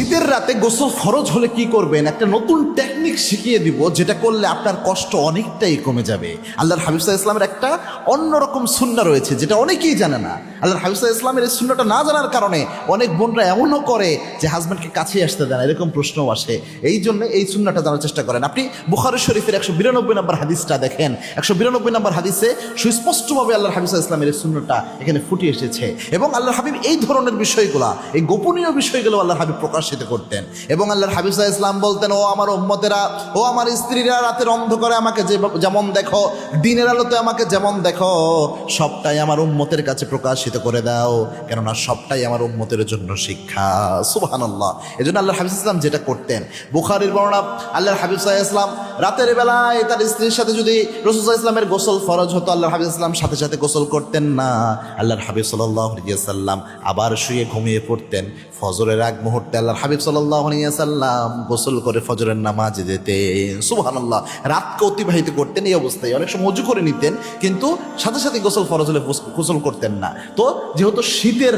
শীতের রাতে গোসল ফরজ হলে কি করবেন, একটা নতুন টেকনিক শিখিয়ে দিব, যেটা করলে আপনার কষ্ট অনেকটাই কমে যাবে। আল্লাহর হাবিব সাল্লাল্লাহু আলাইহি ওয়াসাল্লামের একটা অন্যরকম সুন্নাহ রয়েছে, যেটা অনেকেই জানে না। আল্লাহর হাবিব সাল্লাল্লাহু আলাইহি ওয়াসাল্লামের এই সুন্নাহটা না জানার কারণে অনেক বোনরা এমনও করে যে হাজব্যান্ডকে কাছে আসতে দেয় না, এরকম প্রশ্নও আসে। এই জন্য এই সুন্নাহটা জানার চেষ্টা করেন। আপনি বুখারী শরীফের 192 নম্বর হাদিসটা দেখেন। 192 নম্বর হাদিসে সুস্পষ্টভাবে আল্লাহর হাবিব সাল্লাল্লাহু আলাইহি ওয়াসাল্লামের এই সুন্নাহটা এখানে ফুটে এসেছে। এবং আল্লাহর হাবিব এই ধরনের বিষয়গুলা, এই গোপনীয় বিষয়গুলো আল্লাহর হাবিব প্রকাশিত করতেন। এবং আল্লাহর হাবিব সাল্লাল্লাহু আলাইহি ওয়াসাল্লাম বলতেন, ও আমার উম্মতেরা, ও আমার স্ত্রীরা, রাতের অন্ধকারে আমাকে যেমন দেখো, দিনের আলোতে আমাকে যেমন দেখো, সবটাই আমার উম্মতের কাছে প্রকাশিত করে দাও, কেননা সবটাই আমার উম্মতের জন্য শিক্ষা। সুবহানাল্লাহ। এজন্য আল্লাহর হাবিব সাল্লাল্লাহু আলাইহি ওয়াসাল্লাম যেটা করতেন, বুখারীর বর্ণনা, আল্লাহর হাবিব সাল্লাল্লাহু আলাইহি ওয়াসাল্লাম রাতের বেলায় তার স্ত্রীর সাথে যদি রাসূল সাল্লাল্লাহু আলাইহি ওয়াসাল্লামের গোসল ফরজ হতো, আল্লাহর হাবিব সাল্লাল্লাহু আলাইহি ওয়াসাল্লাম সাথে সাথে গোসল করতেন না। আল্লাহর হাবিব সাল্লাল্লাহু আলাইহি ওয়াসাল্লাম আবার শুয়ে ঘুমিয়ে পড়তেন। ফজরের আগ মুহূর্তে আল্লাহর হাবিব সাল্লাল্লাহু আলাইহি ওয়াসাল্লাম গোসল করে ফজরের নামাজে যেতেন। সুবহানাল্লাহ। রাতকে অতিবাহিত করতেন এই অবস্থায়। অনেক সময় ওযু করে নিতেন, কিন্তু সাথে সাথে গোসল ফরজ হলে গোসল করতেন না। তো যেহেতু শীতের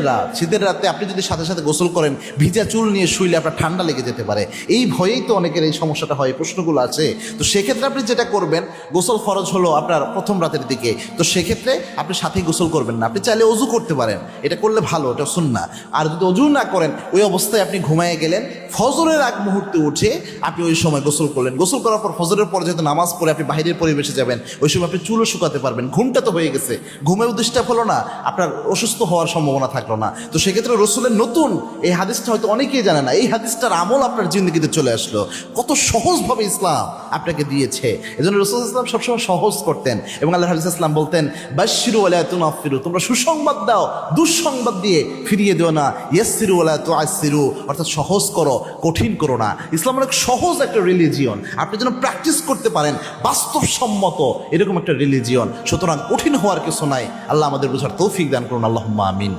রাতে আপনি যদি সাথে সাথে গোসল করেন, ভিজা চুল নিয়ে শুইলে আপনার ঠান্ডা লেগে যেতে পারে। এই ভয়েই তো অনেকের এই সমস্যাটা হয়, প্রশ্নগুলো আছে। তো সেক্ষেত্রে আপনি যেটা করবেন, গোসল ফরজ হলো আপনার প্রথম রাতের দিকে, তো সেক্ষেত্রে আপনি সাথেই গোসল করবেন না। আপনি চাইলে ওযু করতে পারেন, এটা করলে ভালো, এটা সুন্নাহ। আর যদি ওযু না করেন, ওই অবস্থায় আপনি ঘুমায়ে গেলেন, ফজরের আগ মুহূর্তে উঠে আপনি ওই সময় গোসল করলেন। গোসল করার পর ফজরের পর যেহেতু নামাজ পড়ে আপনি বাইরের পরিবেশে যাবেন, ওই সময় আপনি চুলও শুকাতে পারবেন। ঘুমটা তো হয়ে গেছে, ঘুমেও ডিস্টার্ব হলো না, আপনার অসুস্থ হওয়ার সম্ভাবনা থাকলো না। তো সেক্ষেত্রে রসুলের নতুন এই হাদিসটা হয়তো অনেকেই জানে না, এই হাদিসটার আমল আপনার জিন্দগিতে চলে আসলো। কত সহজভাবে ইসলাম আপনাকে দিয়েছে। এজন্য রাসূল ইসলাম সবসময় সহজ করতেন। এবং আল্লাহর হাবিব ইসলাম বলতেন, বাশশিরু ওয়া লা তুনাফিরু, তোমরা সুসংবাদ দাও, দুঃসংবাদ দিয়ে ফিরিয়ে দিও না। ইয়াসসিরু ওয়া লা তুআসসিরু, অর্থাৎ সহজ করো, কঠিন করো না। ইসলাম অনেক সহজ একটা রিলিজিয়ন, আপনি যেন প্র্যাকটিস করতে পারেন, বাস্তবসম্মত এরকম একটা রিলিজিয়ন। সুতরাং কঠিন হওয়ার কিছু নাই। আল্লাহ আমাদের বোঝার তৌফিক দান করুন। আল্লাহুম্মা আমিন।